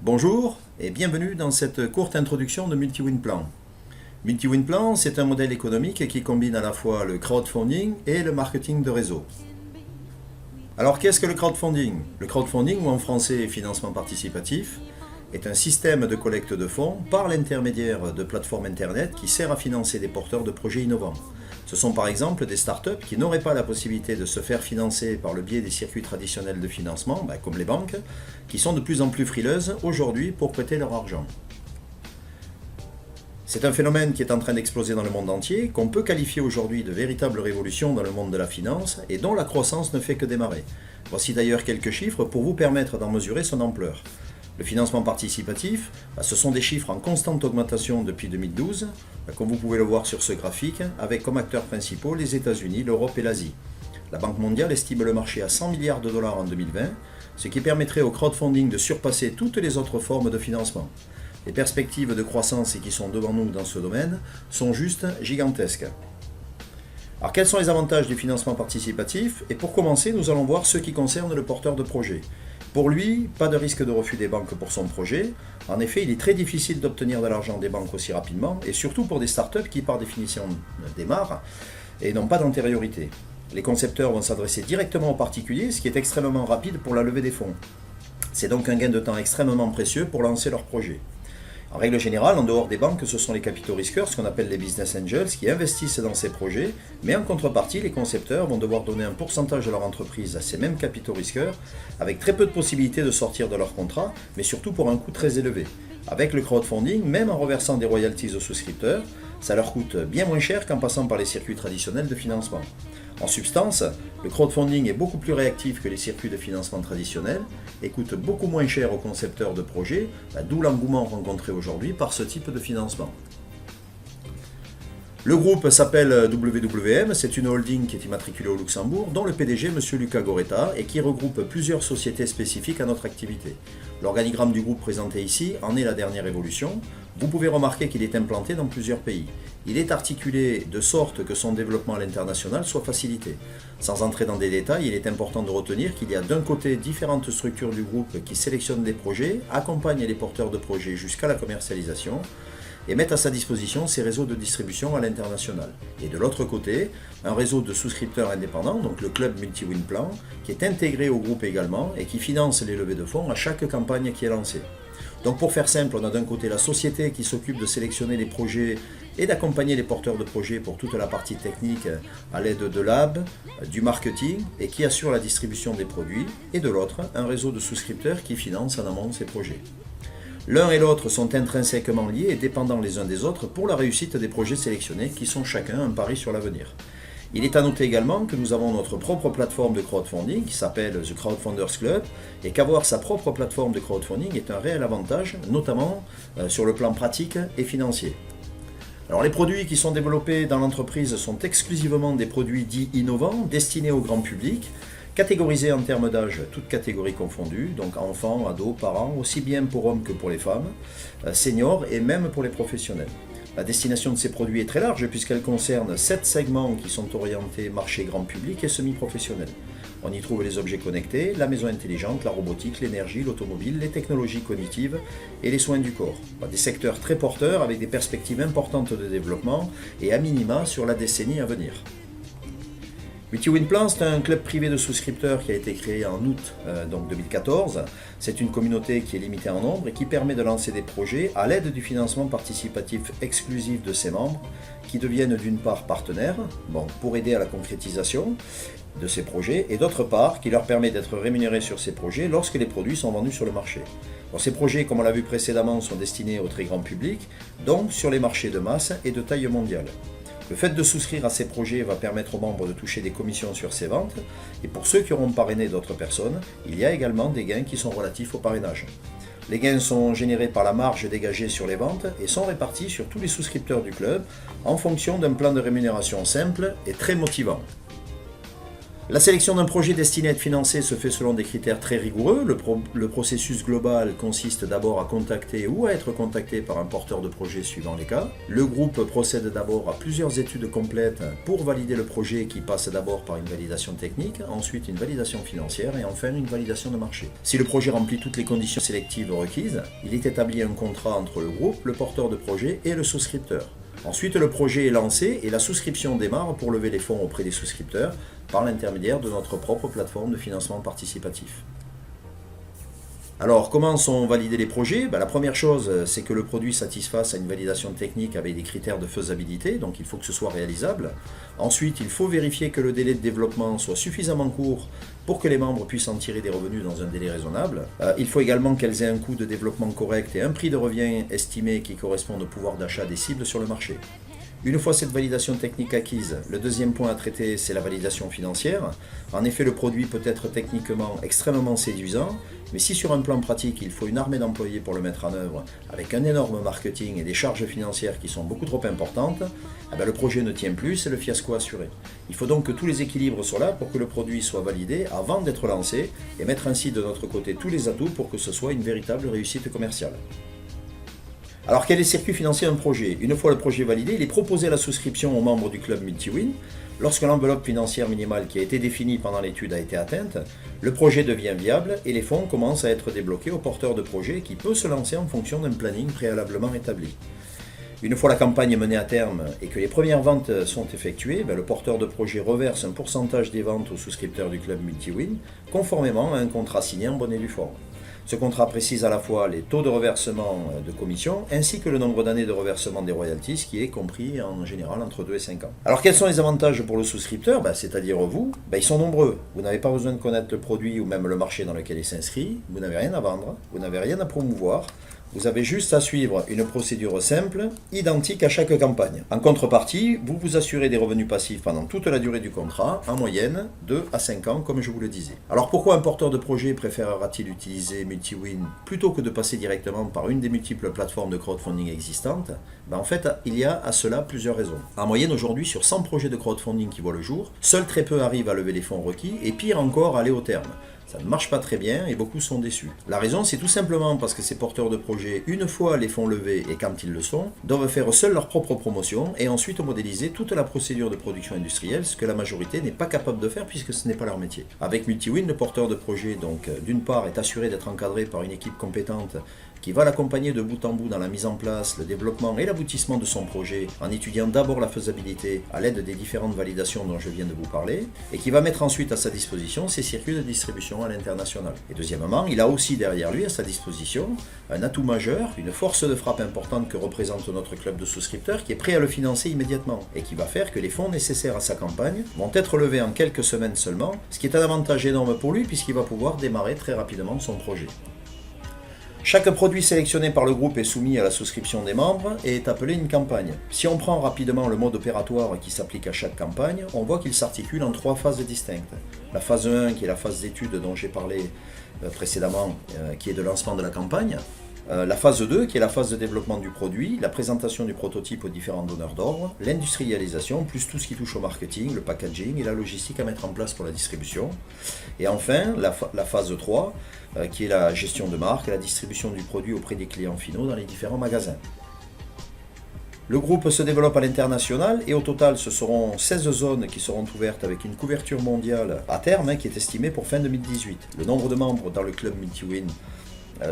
Bonjour et bienvenue dans cette courte introduction de MultiWin Plan. MultiWin Plan, c'est un modèle économique qui combine à la fois le crowdfunding et le marketing de réseau. Alors qu'est-ce que le crowdfunding? Le crowdfunding, ou en français financement participatif, est un système de collecte de fonds par l'intermédiaire de plateformes internet qui sert à financer des porteurs de projets innovants. Ce sont par exemple des startups qui n'auraient pas la possibilité de se faire financer par le biais des circuits traditionnels de financement, comme les banques, qui sont de plus en plus frileuses aujourd'hui pour prêter leur argent. C'est un phénomène qui est en train d'exploser dans le monde entier, qu'on peut qualifier aujourd'hui de véritable révolution dans le monde de la finance et dont la croissance ne fait que démarrer. Voici d'ailleurs quelques chiffres pour vous permettre d'en mesurer son ampleur. Le financement participatif, ce sont des chiffres en constante augmentation depuis 2012, comme vous pouvez le voir sur ce graphique, avec comme acteurs principaux les États-Unis, l'Europe et l'Asie. La Banque mondiale estime le marché à 100 milliards de dollars en 2020, ce qui permettrait au crowdfunding de surpasser toutes les autres formes de financement. Les perspectives de croissance qui sont devant nous dans ce domaine sont juste gigantesques. Alors quels sont les avantages du financement participatif? Et pour commencer, nous allons voir ceux qui concernent le porteur de projet. Pour lui, pas de risque de refus des banques pour son projet. En effet, il est très difficile d'obtenir de l'argent des banques aussi rapidement, et surtout pour des startups qui par définition démarrent et n'ont pas d'antériorité. Les concepteurs vont s'adresser directement aux particuliers, ce qui est extrêmement rapide pour la levée des fonds. C'est donc un gain de temps extrêmement précieux pour lancer leur projet. En règle générale, en dehors des banques, ce sont les capitaux risqueurs, ce qu'on appelle les business angels, qui investissent dans ces projets, mais en contrepartie, les concepteurs vont devoir donner un pourcentage de leur entreprise à ces mêmes capitaux risqueurs, avec très peu de possibilités de sortir de leur contrat, mais surtout pour un coût très élevé. Avec le crowdfunding, même en reversant des royalties aux souscripteurs, ça leur coûte bien moins cher qu'en passant par les circuits traditionnels de financement. En substance, le crowdfunding est beaucoup plus réactif que les circuits de financement traditionnels et coûte beaucoup moins cher aux concepteurs de projets, d'où l'engouement rencontré aujourd'hui par ce type de financement. Le groupe s'appelle WWM, c'est une holding qui est immatriculée au Luxembourg, dont le PDG, M. Luca Goretta, et qui regroupe plusieurs sociétés spécifiques à notre activité. L'organigramme du groupe présenté ici en est la dernière évolution. Vous pouvez remarquer qu'il est implanté dans plusieurs pays. Il est articulé de sorte que son développement à l'international soit facilité. Sans entrer dans des détails, il est important de retenir qu'il y a d'un côté différentes structures du groupe qui sélectionnent des projets, accompagnent les porteurs de projets jusqu'à la commercialisation, et mettent à sa disposition ses réseaux de distribution à l'international. Et de l'autre côté, un réseau de souscripteurs indépendants, donc le club MultiWin Plan, qui est intégré au groupe également et qui finance les levées de fonds à chaque campagne qui est lancée. Donc pour faire simple, on a d'un côté la société qui s'occupe de sélectionner les projets et d'accompagner les porteurs de projets pour toute la partie technique à l'aide de labs, du marketing et qui assure la distribution des produits, et de l'autre, un réseau de souscripteurs qui finance en amont ces projets. L'un et l'autre sont intrinsèquement liés et dépendants les uns des autres pour la réussite des projets sélectionnés qui sont chacun un pari sur l'avenir. Il est à noter également que nous avons notre propre plateforme de crowdfunding qui s'appelle The Crowdfunders Club et qu'avoir sa propre plateforme de crowdfunding est un réel avantage, notamment sur le plan pratique et financier. Alors les produits qui sont développés dans l'entreprise sont exclusivement des produits dits innovants, destinés au grand public, catégorisés en termes d'âge, toutes catégories confondues, donc enfants, ados, parents, aussi bien pour hommes que pour les femmes, seniors et même pour les professionnels. La destination de ces produits est très large puisqu'elle concerne 7 segments qui sont orientés marché grand public et semi-professionnel. On y trouve les objets connectés, la maison intelligente, la robotique, l'énergie, l'automobile, les technologies cognitives et les soins du corps. Des secteurs très porteurs avec des perspectives importantes de développement et à minima sur la décennie à venir. MultiWin Plan, c'est un club privé de souscripteurs qui a été créé en août 2014. C'est une communauté qui est limitée en nombre et qui permet de lancer des projets à l'aide du financement participatif exclusif de ses membres qui deviennent d'une part partenaires pour aider à la concrétisation de ces projets et d'autre part qui leur permet d'être rémunérés sur ces projets lorsque les produits sont vendus sur le marché. Ces projets, comme on l'a vu précédemment, sont destinés au très grand public, donc sur les marchés de masse et de taille mondiale. Le fait de souscrire à ces projets va permettre aux membres de toucher des commissions sur ces ventes, et pour ceux qui auront parrainé d'autres personnes, il y a également des gains qui sont relatifs au parrainage. Les gains sont générés par la marge dégagée sur les ventes et sont répartis sur tous les souscripteurs du club en fonction d'un plan de rémunération simple et très motivant. La sélection d'un projet destiné à être financé se fait selon des critères très rigoureux. Le processus global consiste d'abord à contacter ou à être contacté par un porteur de projet suivant les cas. Le groupe procède d'abord à plusieurs études complètes pour valider le projet qui passe d'abord par une validation technique, ensuite une validation financière et enfin une validation de marché. Si le projet remplit toutes les conditions sélectives requises, il est établi un contrat entre le groupe, le porteur de projet et le souscripteur. Ensuite, le projet est lancé et la souscription démarre pour lever les fonds auprès des souscripteurs par l'intermédiaire de notre propre plateforme de financement participatif. Alors, comment sont validés les projets? La première chose, c'est que le produit satisfasse à une validation technique avec des critères de faisabilité, donc il faut que ce soit réalisable. Ensuite, il faut vérifier que le délai de développement soit suffisamment court pour que les membres puissent en tirer des revenus dans un délai raisonnable. Il faut également qu'elles aient un coût de développement correct et un prix de revient estimé qui correspondent au pouvoir d'achat des cibles sur le marché. Une fois cette validation technique acquise, le deuxième point à traiter, c'est la validation financière. En effet, le produit peut être techniquement extrêmement séduisant, mais si sur un plan pratique, il faut une armée d'employés pour le mettre en œuvre, avec un énorme marketing et des charges financières qui sont beaucoup trop importantes, le projet ne tient plus, c'est le fiasco assuré. Il faut donc que tous les équilibres soient là pour que le produit soit validé avant d'être lancé et mettre ainsi de notre côté tous les atouts pour que ce soit une véritable réussite commerciale. Alors, quel est le circuit financier d'un projet? Une fois le projet validé, il est proposé à la souscription aux membres du club Multiwin. Lorsque l'enveloppe financière minimale qui a été définie pendant l'étude a été atteinte, le projet devient viable et les fonds commencent à être débloqués au porteur de projet qui peut se lancer en fonction d'un planning préalablement établi. Une fois la campagne menée à terme et que les premières ventes sont effectuées, le porteur de projet reverse un pourcentage des ventes aux souscripteurs du club Multiwin, conformément à un contrat signé en bonne et due forme. Ce contrat précise à la fois les taux de reversement de commission ainsi que le nombre d'années de reversement des royalties qui est compris en général entre 2 et 5 ans. Alors quels sont les avantages pour le souscripteur, c'est-à-dire vous? Ils sont nombreux. Vous n'avez pas besoin de connaître le produit ou même le marché dans lequel il s'inscrit, vous n'avez rien à vendre, vous n'avez rien à promouvoir. Vous avez juste à suivre une procédure simple, identique à chaque campagne. En contrepartie, vous vous assurez des revenus passifs pendant toute la durée du contrat, en moyenne 2 à 5 ans comme je vous le disais. Alors pourquoi un porteur de projet préférera-t-il utiliser Multiwin plutôt que de passer directement par une des multiples plateformes de crowdfunding existantes? En fait, il y a à cela plusieurs raisons. En moyenne aujourd'hui, sur 100 projets de crowdfunding qui voient le jour, seuls très peu arrivent à lever les fonds requis et pire encore à aller au terme. Ça ne marche pas très bien et beaucoup sont déçus. La raison, c'est tout simplement parce que ces porteurs de projets, une fois les fonds levés et quand ils le sont, doivent faire seuls leur propre promotion et ensuite modéliser toute la procédure de production industrielle, ce que la majorité n'est pas capable de faire puisque ce n'est pas leur métier. Avec Multiwin, le porteur de projet, donc d'une part, est assuré d'être encadré par une équipe compétente qui va l'accompagner de bout en bout dans la mise en place, le développement et l'aboutissement de son projet, en étudiant d'abord la faisabilité à l'aide des différentes validations dont je viens de vous parler, et qui va mettre ensuite à sa disposition ses circuits de distribution à l'international. Et deuxièmement, il a aussi derrière lui à sa disposition un atout majeur, une force de frappe importante que représente notre club de souscripteurs qui est prêt à le financer immédiatement, et qui va faire que les fonds nécessaires à sa campagne vont être levés en quelques semaines seulement, ce qui est un avantage énorme pour lui puisqu'il va pouvoir démarrer très rapidement son projet. Chaque produit sélectionné par le groupe est soumis à la souscription des membres et est appelé une campagne. Si on prend rapidement le mode opératoire qui s'applique à chaque campagne, on voit qu'il s'articule en 3 phases distinctes. La phase 1 qui est la phase d'étude dont j'ai parlé précédemment, qui est de lancement de la campagne. La phase 2 qui est la phase de développement du produit, la présentation du prototype aux différents donneurs d'ordre, l'industrialisation, plus tout ce qui touche au marketing, le packaging et la logistique à mettre en place pour la distribution. Et enfin, la phase 3 qui est la gestion de marque et la distribution du produit auprès des clients finaux dans les différents magasins. Le groupe se développe à l'international et au total ce seront 16 zones qui seront ouvertes avec une couverture mondiale à terme qui est estimée pour fin 2018. Le nombre de membres dans le club Multiwin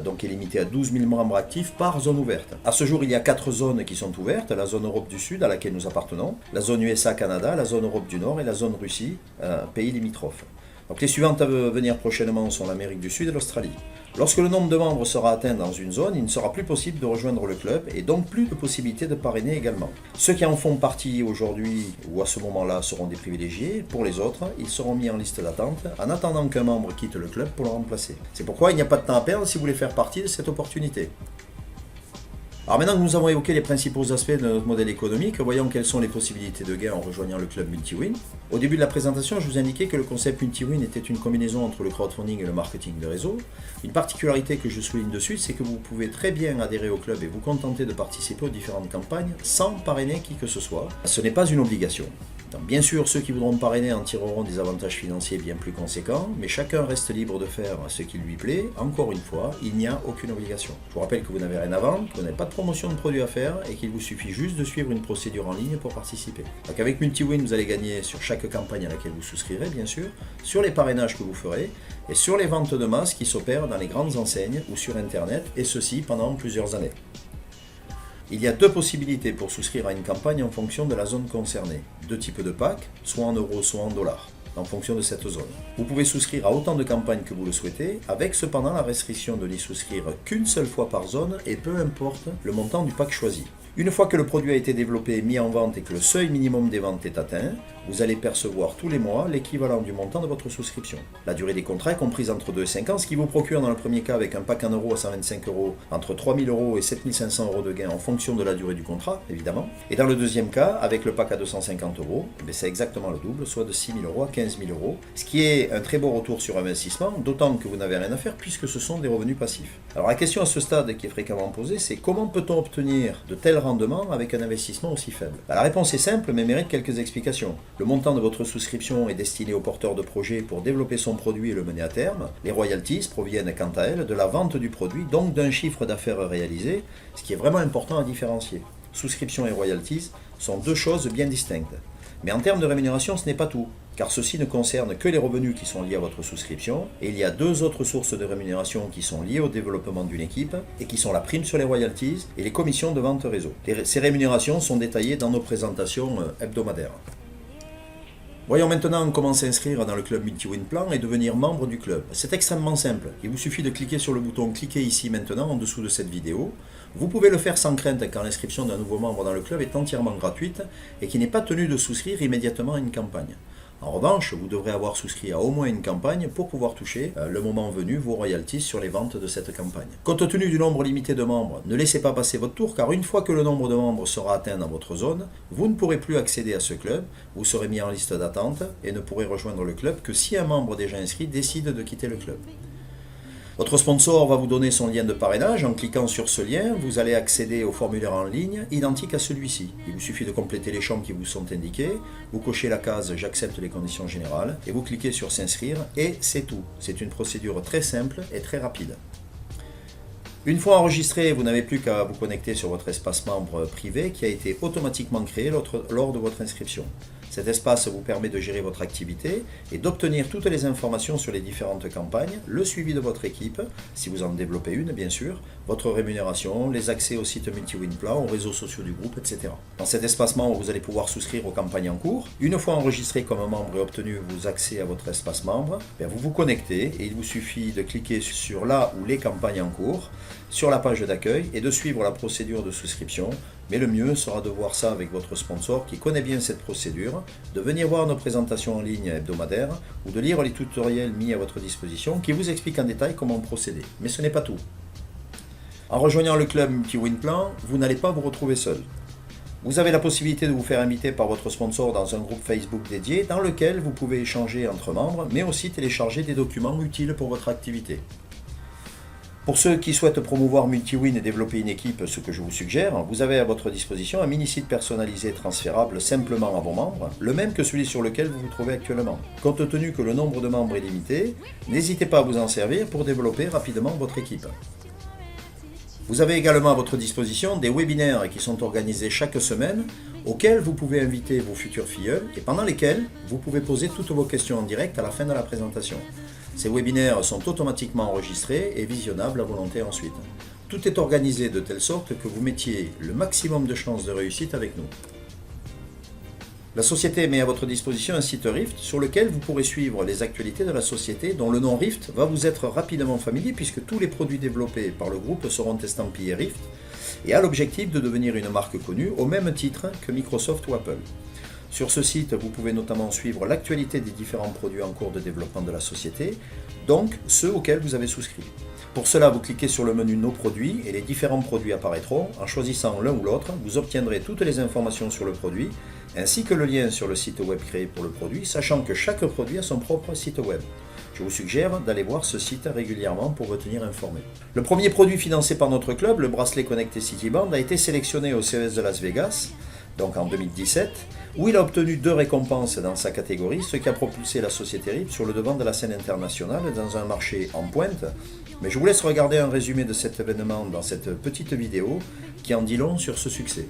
donc est limité à 12 000 membres actifs par zone ouverte. À ce jour, il y a 4 zones qui sont ouvertes, la zone Europe du Sud à laquelle nous appartenons, la zone USA-Canada, la zone Europe du Nord et la zone Russie, pays limitrophes. Donc les suivantes à venir prochainement sont l'Amérique du Sud et l'Australie. Lorsque le nombre de membres sera atteint dans une zone, il ne sera plus possible de rejoindre le club et donc plus de possibilité de parrainer également. Ceux qui en font partie aujourd'hui ou à ce moment-là seront des privilégiés. Pour les autres, ils seront mis en liste d'attente en attendant qu'un membre quitte le club pour le remplacer. C'est pourquoi il n'y a pas de temps à perdre si vous voulez faire partie de cette opportunité. Alors maintenant que nous avons évoqué les principaux aspects de notre modèle économique, voyons quelles sont les possibilités de gain en rejoignant le club Multiwin. Au début de la présentation, je vous indiquais que le concept Multiwin était une combinaison entre le crowdfunding et le marketing de réseau. Une particularité que je souligne de suite, c'est que vous pouvez très bien adhérer au club et vous contenter de participer aux différentes campagnes sans parrainer qui que ce soit. Ce n'est pas une obligation. Donc, bien sûr, ceux qui voudront parrainer en tireront des avantages financiers bien plus conséquents, mais chacun reste libre de faire ce qui lui plaît. Encore une fois, il n'y a aucune obligation. Je vous rappelle que vous n'avez rien à vendre, que vous n'avez pas de promotion de produit à faire et qu'il vous suffit juste de suivre une procédure en ligne pour participer. Donc avec MultiWin, vous allez gagner sur chaque campagne à laquelle vous souscrirez, bien sûr, sur les parrainages que vous ferez et sur les ventes de masse qui s'opèrent dans les grandes enseignes ou sur Internet, et ceci pendant plusieurs années. Il y a deux possibilités pour souscrire à une campagne en fonction de la zone concernée. Deux types de packs, soit en euros, soit en dollars, en fonction de cette zone. Vous pouvez souscrire à autant de campagnes que vous le souhaitez, avec cependant la restriction de n'y souscrire qu'une seule fois par zone et peu importe le montant du pack choisi. Une fois que le produit a été développé et mis en vente et que le seuil minimum des ventes est atteint, vous allez percevoir tous les mois l'équivalent du montant de votre souscription. La durée des contrats est comprise entre 2 et 5 ans, ce qui vous procure dans le premier cas avec un pack en euros à 125 € entre 3 000 € et 7 500 € de gain en fonction de la durée du contrat, évidemment. Et dans le deuxième cas, avec le pack à 250 €, c'est exactement le double, soit de 6 000 € à 15 000 €, ce qui est un très beau retour sur investissement, d'autant que vous n'avez rien à faire puisque ce sont des revenus passifs. Alors la question à ce stade qui est fréquemment posée, c'est comment peut-on obtenir de tels rendements avec un investissement aussi faible? La réponse est simple mais mérite quelques explications. Le montant de votre souscription est destiné au porteur de projet pour développer son produit et le mener à terme. Les royalties proviennent quant à elles de la vente du produit, donc d'un chiffre d'affaires réalisé, ce qui est vraiment important à différencier. Souscription et royalties sont deux choses bien distinctes. Mais en termes de rémunération, ce n'est pas tout, car ceci ne concerne que les revenus qui sont liés à votre souscription, et il y a deux autres sources de rémunération qui sont liées au développement d'une équipe, et qui sont la prime sur les royalties et les commissions de vente réseau. Ces rémunérations sont détaillées dans nos présentations hebdomadaires. Voyons maintenant comment s'inscrire dans le club MultiWin Plan et devenir membre du club. C'est extrêmement simple. Il vous suffit de cliquer sur le bouton « Cliquez ici maintenant » en dessous de cette vidéo. Vous pouvez le faire sans crainte car l'inscription d'un nouveau membre dans le club est entièrement gratuite et qui n'est pas tenu de souscrire immédiatement à une campagne. En revanche, vous devrez avoir souscrit à au moins une campagne pour pouvoir toucher, le moment venu, vos royalties sur les ventes de cette campagne. Compte tenu du nombre limité de membres, ne laissez pas passer votre tour car une fois que le nombre de membres sera atteint dans votre zone, vous ne pourrez plus accéder à ce club, vous serez mis en liste d'attente et ne pourrez rejoindre le club que si un membre déjà inscrit décide de quitter le club. Votre sponsor va vous donner son lien de parrainage. En cliquant sur ce lien, vous allez accéder au formulaire en ligne identique à celui-ci. Il vous suffit de compléter les champs qui vous sont indiqués, vous cochez la case « J'accepte les conditions générales » et vous cliquez sur « S'inscrire » et c'est tout. C'est une procédure très simple et très rapide. Une fois enregistré, vous n'avez plus qu'à vous connecter sur votre espace membre privé qui a été automatiquement créé lors de votre inscription. Cet espace vous permet de gérer votre activité et d'obtenir toutes les informations sur les différentes campagnes, le suivi de votre équipe, si vous en développez une bien sûr, votre rémunération, les accès au site MultiWin Plan, aux réseaux sociaux du groupe, etc. Dans cet espace membre, vous allez pouvoir souscrire aux campagnes en cours. Une fois enregistré comme membre et obtenu vos accès à votre espace membre, vous vous connectez et il vous suffit de cliquer sur la ou les campagnes en cours, sur la page d'accueil et de suivre la procédure de souscription. Mais le mieux sera de voir ça avec votre sponsor qui connaît bien cette procédure, de venir voir nos présentations en ligne hebdomadaires ou de lire les tutoriels mis à votre disposition qui vous expliquent en détail comment procéder. Mais ce n'est pas tout. En rejoignant le club MultiWin Plan, vous n'allez pas vous retrouver seul. Vous avez la possibilité de vous faire inviter par votre sponsor dans un groupe Facebook dédié dans lequel vous pouvez échanger entre membres, mais aussi télécharger des documents utiles pour votre activité. Pour ceux qui souhaitent promouvoir MultiWin et développer une équipe, ce que je vous suggère, vous avez à votre disposition un mini-site personnalisé transférable simplement à vos membres, le même que celui sur lequel vous vous trouvez actuellement. Compte tenu que le nombre de membres est limité, n'hésitez pas à vous en servir pour développer rapidement votre équipe. Vous avez également à votre disposition des webinaires qui sont organisés chaque semaine, auxquels vous pouvez inviter vos futurs filleuls et pendant lesquels vous pouvez poser toutes vos questions en direct à la fin de la présentation. Ces webinaires sont automatiquement enregistrés et visionnables à volonté ensuite. Tout est organisé de telle sorte que vous mettiez le maximum de chances de réussite avec nous. La société met à votre disposition un site Rift sur lequel vous pourrez suivre les actualités de la société dont le nom Rift va vous être rapidement familier puisque tous les produits développés par le groupe seront estampillés Rift et a l'objectif de devenir une marque connue au même titre que Microsoft ou Apple. Sur ce site, vous pouvez notamment suivre l'actualité des différents produits en cours de développement de la société, donc ceux auxquels vous avez souscrit. Pour cela, vous cliquez sur le menu Nos produits et les différents produits apparaîtront. En choisissant l'un ou l'autre, vous obtiendrez toutes les informations sur le produit, ainsi que le lien sur le site web créé pour le produit, sachant que chaque produit a son propre site web. Je vous suggère d'aller voir ce site régulièrement pour vous tenir informé. Le premier produit financé par notre club, le bracelet connecté Cityband, a été sélectionné au CES de Las Vegas donc en 2017, où il a obtenu 2 récompenses dans sa catégorie, ce qui a propulsé la société RIP sur le devant de la scène internationale dans un marché en pointe. Mais je vous laisse regarder un résumé de cet événement dans cette petite vidéo qui en dit long sur ce succès.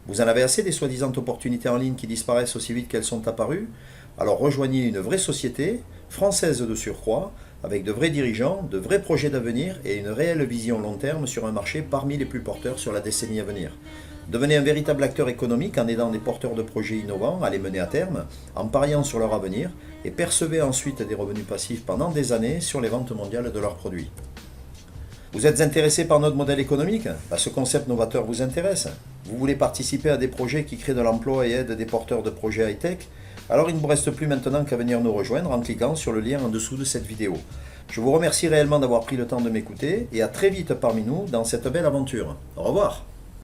Vous en avez assez des soi-disant opportunités en ligne qui disparaissent aussi vite qu'elles sont apparues? Alors rejoignez une vraie société, française de surcroît, avec de vrais dirigeants, de vrais projets d'avenir et une réelle vision long terme sur un marché parmi les plus porteurs sur la décennie à venir. Devenez un véritable acteur économique en aidant des porteurs de projets innovants à les mener à terme, en pariant sur leur avenir et percevez ensuite des revenus passifs pendant des années sur les ventes mondiales de leurs produits. Vous êtes intéressé par notre modèle économique? Ce concept novateur vous intéresse? Vous voulez participer à des projets qui créent de l'emploi et aident des porteurs de projets high-tech? Alors il ne vous reste plus maintenant qu'à venir nous rejoindre en cliquant sur le lien en dessous de cette vidéo. Je vous remercie réellement d'avoir pris le temps de m'écouter et à très vite parmi nous dans cette belle aventure. Au revoir!